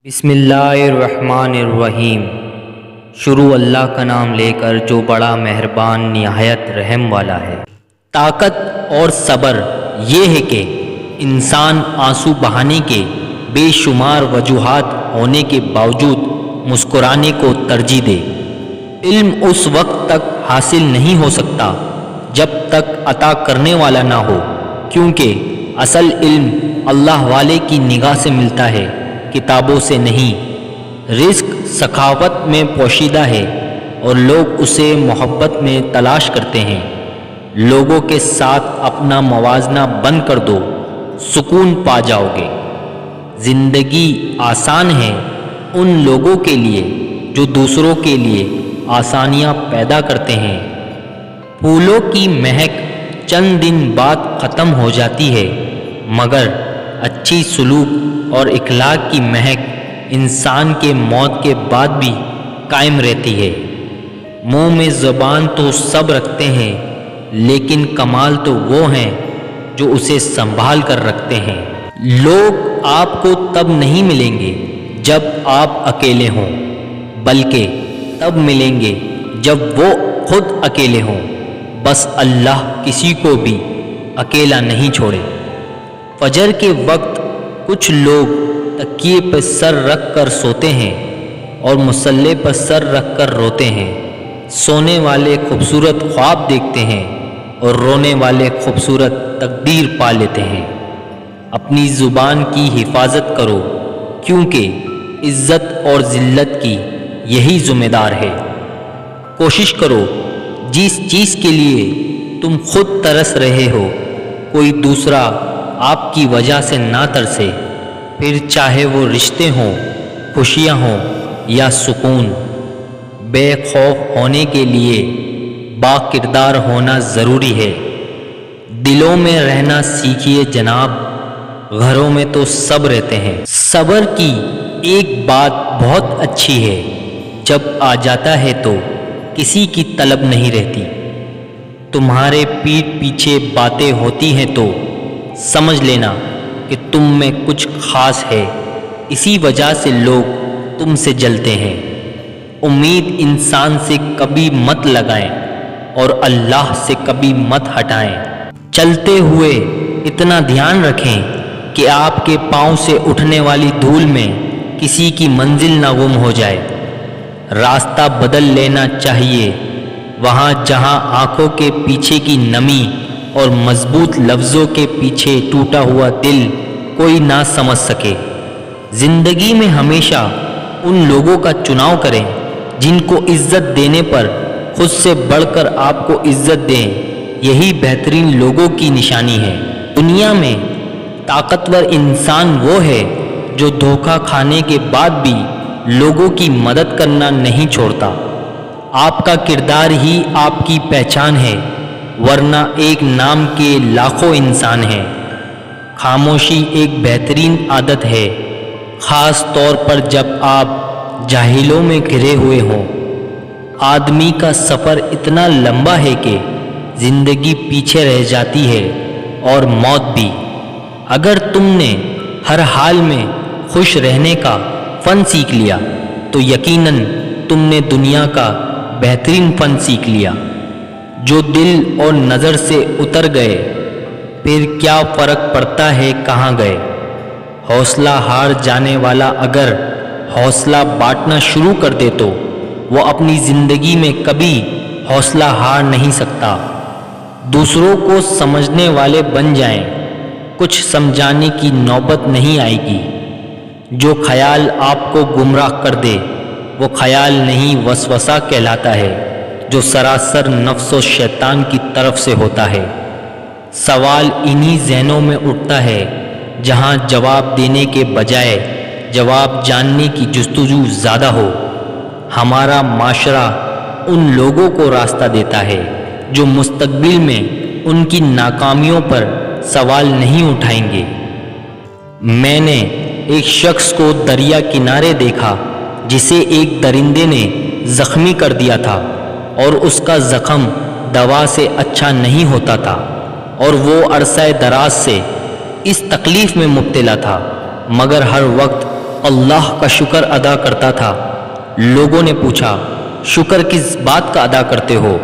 بسم اللہ الرحمن الرحیم۔ شروع اللہ کا نام لے کر جو بڑا مہربان نہایت رحم والا ہے۔ طاقت اور صبر یہ ہے کہ انسان آنسو بہانے کے بے شمار وجوہات ہونے کے باوجود مسکرانے کو ترجیح دے۔ علم اس وقت تک حاصل نہیں ہو سکتا جب تک عطا کرنے والا نہ ہو، کیونکہ اصل علم اللہ والے کی نگاہ سے ملتا ہے، کتابوں سے نہیں۔ رزق سخاوت میں پوشیدہ ہے اور لوگ اسے محبت میں تلاش کرتے ہیں۔ لوگوں کے ساتھ اپنا موازنہ بند کر دو، سکون پا جاؤ گے۔ زندگی آسان ہے ان لوگوں کے لیے جو دوسروں کے لیے آسانیاں پیدا کرتے ہیں۔ پھولوں کی مہک چند دن بعد ختم ہو جاتی ہے، مگر اچھی سلوک اور اخلاق کی مہک انسان کے موت کے بعد بھی قائم رہتی ہے۔ منہ میں زبان تو سب رکھتے ہیں، لیکن کمال تو وہ ہیں جو اسے سنبھال کر رکھتے ہیں۔ لوگ آپ کو تب نہیں ملیں گے جب آپ اکیلے ہوں، بلکہ تب ملیں گے جب وہ خود اکیلے ہوں۔ بس اللہ کسی کو بھی اکیلا نہیں چھوڑے۔ فجر کے وقت کچھ لوگ تکیے پر سر رکھ کر سوتے ہیں اور مصلے پر سر رکھ کر روتے ہیں۔ سونے والے خوبصورت خواب دیکھتے ہیں اور رونے والے خوبصورت تقدیر پا لیتے ہیں۔ اپنی زبان کی حفاظت کرو، کیونکہ عزت اور ذلت کی یہی ذمہ دار ہے۔ کوشش کرو جس چیز کے لیے تم خود ترس رہے ہو، کوئی دوسرا آپ کی وجہ سے نہ ترسے، پھر چاہے وہ رشتے ہوں، خوشیاں ہوں یا سکون۔ بے خوف ہونے کے لیے با کردار ہونا ضروری ہے۔ دلوں میں رہنا سیکھیے جناب، گھروں میں تو سب رہتے ہیں۔ صبر کی ایک بات بہت اچھی ہے، جب آ جاتا ہے تو کسی کی طلب نہیں رہتی۔ تمہارے پیٹھ پیچھے باتیں ہوتی ہیں تو سمجھ لینا کہ تم میں کچھ خاص ہے، اسی وجہ سے لوگ تم سے جلتے ہیں۔ امید انسان سے کبھی مت لگائیں اور اللہ سے کبھی مت ہٹائیں۔ چلتے ہوئے اتنا دھیان رکھیں کہ آپ کے پاؤں سے اٹھنے والی دھول میں کسی کی منزل نہ گم ہو جائے۔ راستہ بدل لینا چاہیے وہاں جہاں آنکھوں کے پیچھے کی نمی اور مضبوط لفظوں کے پیچھے ٹوٹا ہوا دل کوئی نہ سمجھ سکے۔ زندگی میں ہمیشہ ان لوگوں کا چناؤ کریں جن کو عزت دینے پر خود سے بڑھ کر آپ کو عزت دیں، یہی بہترین لوگوں کی نشانی ہے۔ دنیا میں طاقتور انسان وہ ہے جو دھوکہ کھانے کے بعد بھی لوگوں کی مدد کرنا نہیں چھوڑتا۔ آپ کا کردار ہی آپ کی پہچان ہے، ورنہ ایک نام کے لاکھوں انسان ہیں۔ خاموشی ایک بہترین عادت ہے، خاص طور پر جب آپ جاہلوں میں گھرے ہوئے ہوں۔ آدمی کا سفر اتنا لمبا ہے کہ زندگی پیچھے رہ جاتی ہے اور موت بھی۔ اگر تم نے ہر حال میں خوش رہنے کا فن سیکھ لیا تو یقیناً تم نے دنیا کا بہترین فن سیکھ لیا۔ جو دل اور نظر سے اتر گئے پھر کیا فرق پڑتا ہے کہاں گئے۔ حوصلہ ہار جانے والا اگر حوصلہ بانٹنا شروع کر دے تو وہ اپنی زندگی میں کبھی حوصلہ ہار نہیں سکتا۔ دوسروں کو سمجھنے والے بن جائیں، کچھ سمجھانے کی نوبت نہیں آئے گی۔ جو خیال آپ کو گمراہ کر دے وہ خیال نہیں وسوسہ کہلاتا ہے، جو سراسر نفس و شیطان کی طرف سے ہوتا ہے۔ سوال انہی ذہنوں میں اٹھتا ہے جہاں جواب دینے کے بجائے جواب جاننے کی جستجو زیادہ ہو۔ ہمارا معاشرہ ان لوگوں کو راستہ دیتا ہے جو مستقبل میں ان کی ناکامیوں پر سوال نہیں اٹھائیں گے۔ میں نے ایک شخص کو دریا کنارے دیکھا جسے ایک درندے نے زخمی کر دیا تھا اور اس کا زخم دوا سے اچھا نہیں ہوتا تھا، اور وہ عرصہ دراز سے اس تکلیف میں مبتلا تھا، مگر ہر وقت اللہ کا شکر ادا کرتا تھا۔ لوگوں نے پوچھا، شکر کس بات کا ادا کرتے ہو؟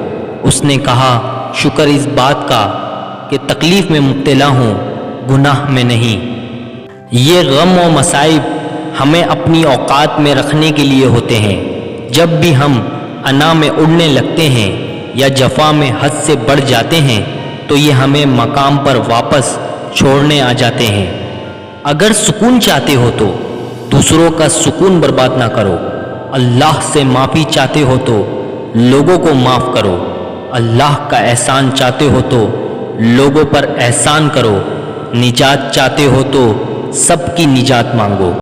اس نے کہا، شکر اس بات کا کہ تکلیف میں مبتلا ہوں، گناہ میں نہیں۔ یہ غم و مصائب ہمیں اپنی اوقات میں رکھنے کے لیے ہوتے ہیں۔ جب بھی ہم انا میں اڑنے لگتے ہیں یا جفا میں حد سے بڑھ جاتے ہیں تو یہ ہمیں مقام پر واپس چھوڑنے آ جاتے ہیں۔ اگر سکون چاہتے ہو تو دوسروں کا سکون برباد نہ کرو۔ اللہ سے معافی چاہتے ہو تو لوگوں کو معاف کرو۔ اللہ کا احسان چاہتے ہو تو لوگوں پر احسان کرو۔ نجات چاہتے ہو تو سب کی نجات مانگو۔